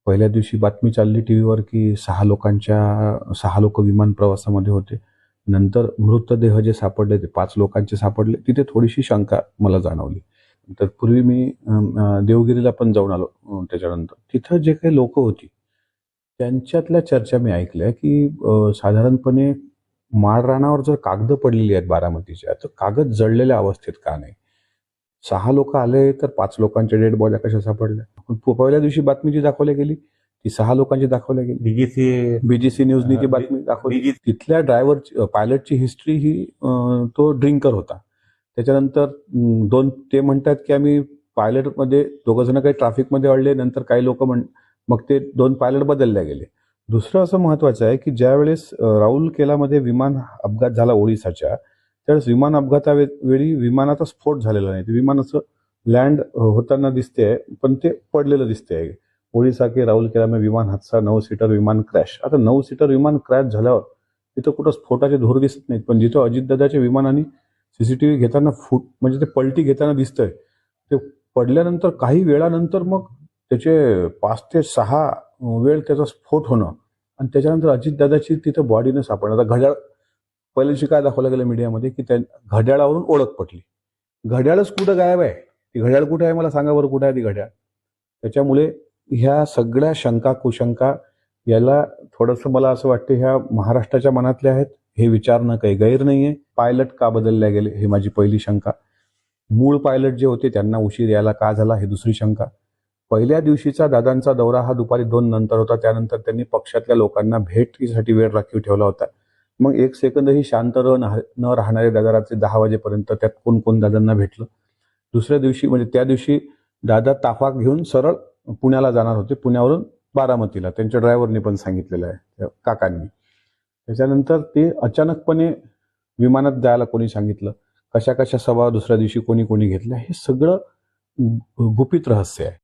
पहिल्या दिवशी बातमी चालली टीव्हीवर की 6 लोक विमान प्रवासामध्ये होते. नंतर मृतदेह जे सापडले ते 5 लोकांचे सापडले. तिथे थोडीशी शंका मला जाणवली. तर पूर्वी मी देवगिरीला पण जाऊन आलो त्याच्यानंतर. तिथं जे काही लोकं होती, त्यांच्यातल्या चर्चा मी ऐकल्या की साधारणपणे माळरानावर जर कागदं पडलेली आहेत बारामतीच्या, तर कागद जळलेल्या अवस्थेत का नाही? 6 लोक आले तर 5 लोकांच्या डेड बॉड्या कशा सापडल्या? पण पहिल्या दिवशी बातमी जी दाखवली गेली, ती 6 लोकांची दाखवल्या गेली. बीजीसी न्यूजनी ती बातमी दाखवली. तिथल्या ड्रायव्हरची पायलटची हिस्ट्री ही तो ड्रिंकर होता. त्याच्यानंतर ते म्हणतात की आम्ही पायलटमध्ये दोघं जण काही ट्रॅफिकमध्ये अडले. नंतर काही लोक मग ते 2 पायलट बदलले गेले. दुसरं असं महत्वाचं आहे की ज्यावेळेस राऊरकेलामध्ये विमान अपघात झाला ओडिसाच्या, त्यावेळेस विमान अपघातावेळी विमानाचा स्फोट झालेला नाही. ते विमान असं लँड होताना दिसते, पण ते पडलेलं दिसते. ओडिसा के राऊरकेला में विमान हादसा, 9 सीटर विमान क्रॅश. आता 9 सीटर विमान क्रॅश झाल्यावर तिथं कुठं स्फोटाचे धूर दिसत नाहीत, पण जिथं अजितदादाच्या विमानाने सीसीटीव्ही घेताना म्हणजे ते पलटी घेताना दिसतंय, ते पडल्यानंतर काही वेळानंतर मग त्याचे 5 ते 6 वेळ त्याचा स्फोट होणं आणि त्याच्यानंतर अजितदादाची तिथं बॉडीनं सापडणं. आता घड्याळ पहिल्या दिवशी काय दाखवलं गेलं मीडियामध्ये की त्या घड्याळावरून ओळख पटली. घड्याळच कुठं गायब आहे? ती घड्याळ कुठे आहे मला सांगा बरं, कुठे आहे ती घड्याळ? त्याच्यामुळे ह्या सगळ्या शंका कुशंका याला थोडंसं मला असं वाटतं ह्या महाराष्ट्राच्या मनातल्या आहेत. हे विचारणं काही गैर नाहीये. पायलट का बदलल्या गेले हे माझी पहिली शंका. मूळ पायलट जे होते त्यांना उशीर यायला का झाला हे दुसरी शंका. पहिल्या दिवशीचा दादांचा दौरा हा दुपारी 2 नंतर होता. त्यानंतर त्यांनी पक्षातल्या लोकांना भेटीसाठी वेळ राखीव ठेवला होता. मग एक सेकंदही शांत न राहणारे दादा रात्री 10 वाजेपर्यंत त्यात कोण कोण दादांना भेटलं. दुसऱ्या दिवशी म्हणजे त्या दिवशी दादा ताफा घेऊन सरळ पुण्याला जाणार होते. पुण्यावरून बारामतीला त्यांच्या ड्रायव्हरने पण सांगितलेलं आहे काकांनी. त्याच्यानंतर ते अचानकपणे विमानात जायला कोणी सांगितलं, कशा कशा सभा दुसऱ्या दिवशी कोणी कोणी घेतल्या, हे सगळं गुपित रहस्य आहे.